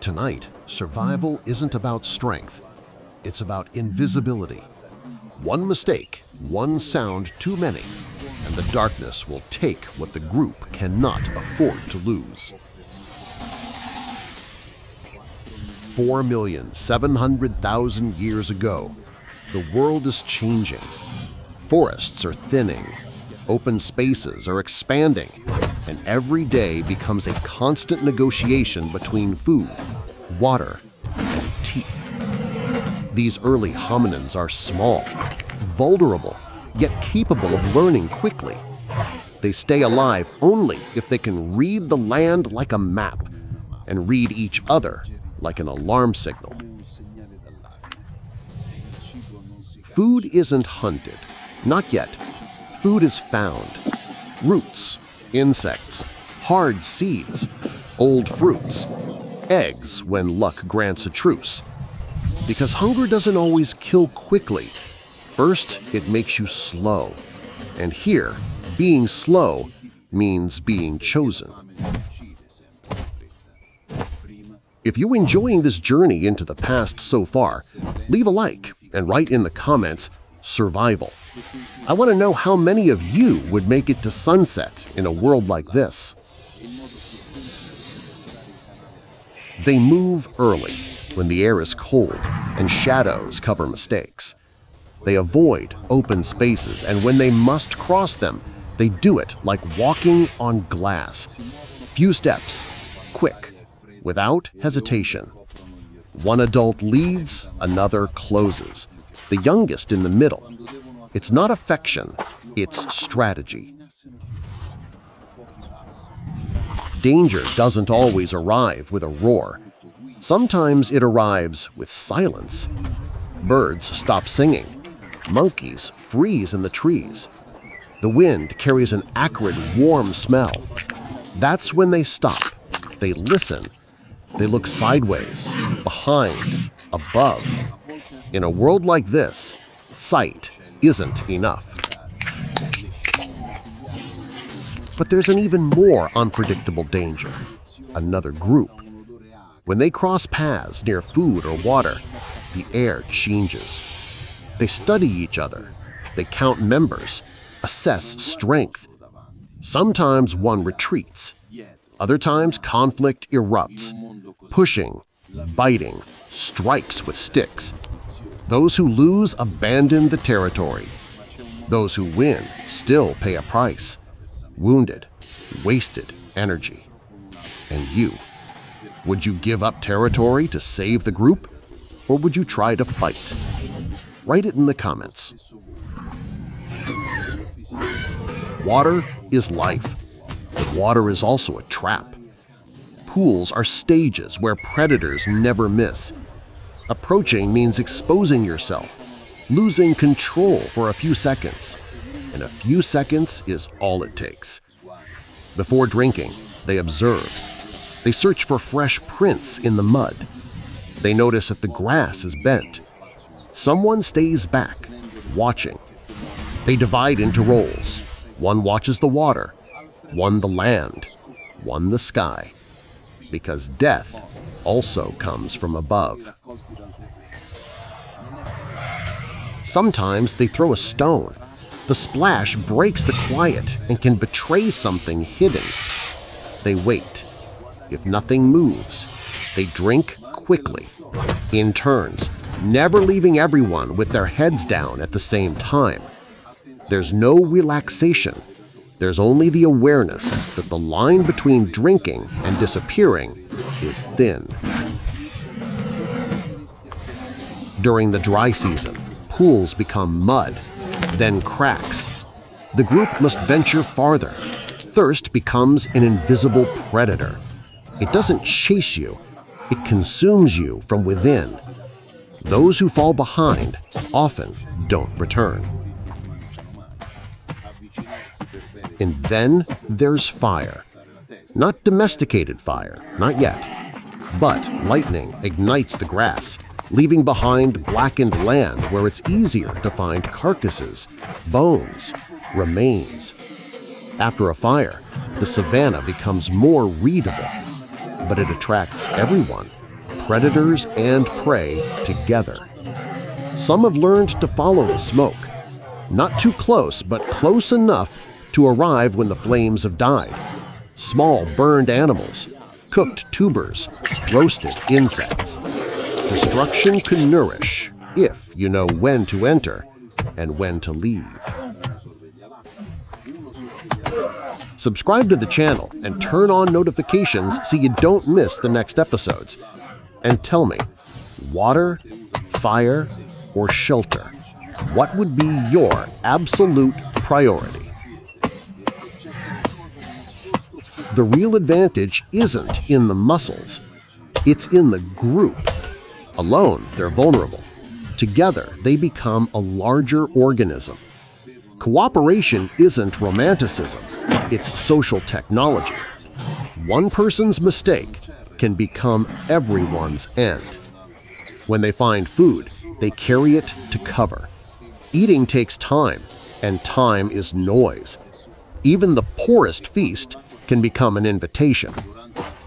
Tonight, survival isn't about strength. It's about invisibility. One mistake, one sound too many, and the darkness will take what the group cannot afford to lose. 4,700,000 years ago, the world is changing. Forests are thinning, open spaces are expanding, and every day becomes a constant negotiation between food, water, and teeth. These early hominins are small, vulnerable, yet capable of learning quickly. They stay alive only if they can read the land like a map and read each other like an alarm signal. Food isn't hunted. Not yet. Food is found. Roots, insects, hard seeds, old fruits, eggs when luck grants a truce. Because hunger doesn't always kill quickly. First, it makes you slow. And here, being slow means being chosen. If you're enjoying this journey into the past so far, leave a like and write in the comments, "Survival." I want to know how many of you would make it to sunset in a world like this. They move early, when the air is cold and shadows cover mistakes. They avoid open spaces, and when they must cross them, they do it like walking on glass. Few steps, quick, without hesitation. One adult leads, another closes, the youngest in the middle. It's not affection, it's strategy. Danger doesn't always arrive with a roar. Sometimes it arrives with silence. Birds stop singing. Monkeys freeze in the trees. The wind carries an acrid, warm smell. That's when they stop. They listen. They look sideways, behind, above. In a world like this, sight isn't enough. But there's an even more unpredictable danger, another group. When they cross paths near food or water, the air changes. They study each other, they count members, assess strength. Sometimes one retreats, other times conflict erupts, pushing, biting, strikes with sticks. Those who lose abandon the territory. Those who win still pay a price. Wounded, wasted energy. And you? Would you give up territory to save the group? Or would you try to fight? Write it in the comments. Water is life, but water is also a trap. Pools are stages where predators never miss. Approaching means exposing yourself, losing control for a few seconds, and a few seconds is all it takes. Before drinking, they observe. They search for fresh prints in the mud. They notice that the grass is bent. Someone stays back, watching. They divide into roles. One watches the water, one the land, one the sky. Because death also comes from above. Sometimes they throw a stone. The splash breaks the quiet and can betray something hidden. They wait. If nothing moves, they drink quickly, in turns, never leaving everyone with their heads down at the same time. There's no relaxation. There's only the awareness that the line between drinking and disappearing is thin. During the dry season, pools become mud, then cracks. The group must venture farther. Thirst becomes an invisible predator. It doesn't chase you, it consumes you from within. Those who fall behind often don't return. And then there's fire. Not domesticated fire, not yet. But lightning ignites the grass, leaving behind blackened land where it's easier to find carcasses, bones, remains. After a fire, the savanna becomes more readable, but it attracts everyone, predators and prey together. Some have learned to follow the smoke, not too close but close enough to arrive when the flames have died. Small burned animals, cooked tubers, roasted insects. Destruction can nourish if you know when to enter and when to leave. Subscribe to the channel and turn on notifications so you don't miss the next episodes. And tell me, water, fire, or shelter, what would be your absolute priority? The real advantage isn't in the muscles, it's in the group. Alone, they're vulnerable. Together, they become a larger organism. Cooperation isn't romanticism, it's social technology. One person's mistake can become everyone's end. When they find food, they carry it to cover. Eating takes time, and time is noise. Even the poorest feast can become an invitation.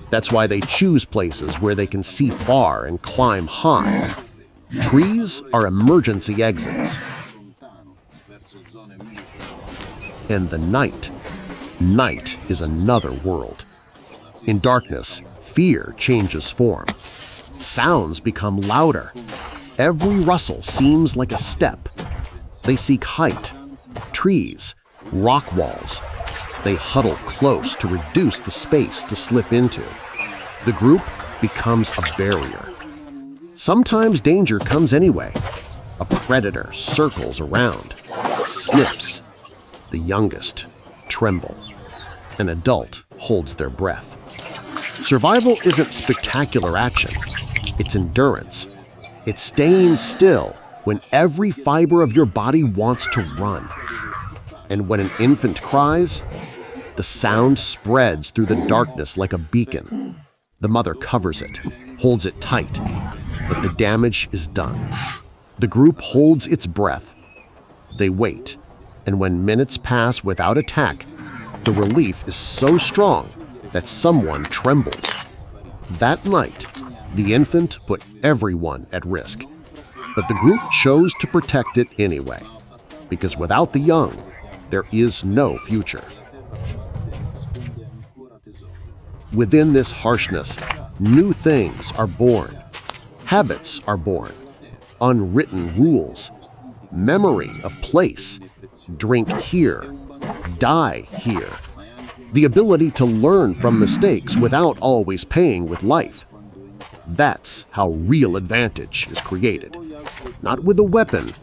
That's why they choose places where they can see far and climb high. Trees are emergency exits. And the night. Night is another world. In darkness, fear changes form. Sounds become louder. Every rustle seems like a step. They seek height, trees, rock walls. They huddle close to reduce the space to slip into. The group becomes a barrier. Sometimes danger comes anyway. A predator circles around, sniffs. The youngest tremble. An adult holds their breath. Survival isn't spectacular action. It's endurance. It's staying still when every fiber of your body wants to run. And when an infant cries, the sound spreads through the darkness like a beacon. The mother covers it, holds it tight, but the damage is done. The group holds its breath. They wait, and when minutes pass without attack, the relief is so strong that someone trembles. That night, the infant put everyone at risk, but the group chose to protect it anyway, because without the young, there is no future. Within this harshness, new things are born. Habits are born, unwritten rules, memory of place, drink here, die here, the ability to learn from mistakes without always paying with life. That's how real advantage is created, not with a weapon,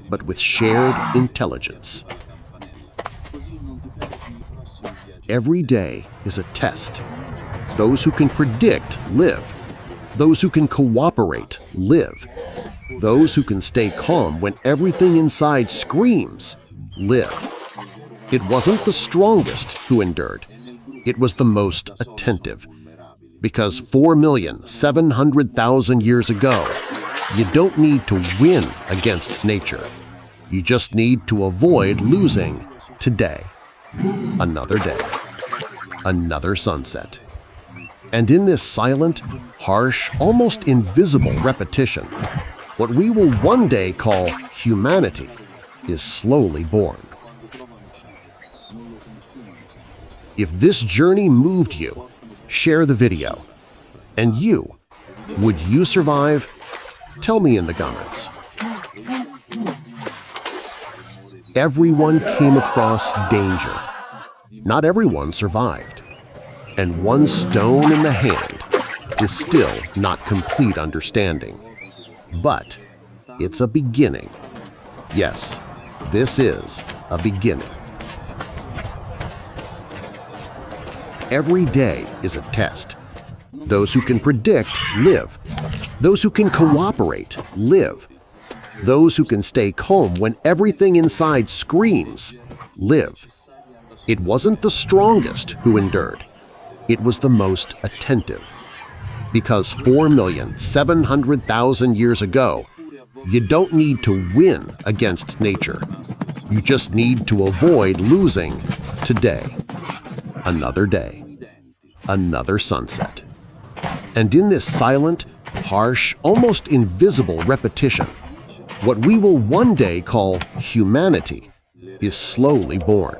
but with shared intelligence. Every day is a test. Those who can predict live. Those who can cooperate live. Those who can stay calm when everything inside screams live. It wasn't the strongest who endured. It was the most attentive. Because 4,700,000 years ago, you don't need to win against nature. You just need to avoid losing today. Another day. Another sunset. And in this silent, harsh, almost invisible repetition, what we will one day call humanity is slowly born. If this journey moved you, share the video. And you, would you survive? Tell me in the comments. Everyone came across danger. Not everyone survived. And one stone in the hand is still not complete understanding. But it's a beginning. Yes, this is a beginning. Every day is a test. Those who can predict live. Those who can cooperate live. Those who can stay calm when everything inside screams live. It wasn't the strongest who endured. It was the most attentive. Because 4,700,000 years ago, you don't need to win against nature. You just need to avoid losing today. Another day. Another sunset. And in this silent, Harsh, almost invisible repetition, what we will one day call humanity, is slowly born.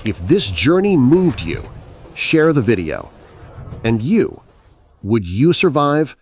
If this journey moved you, share the video. And you, would you survive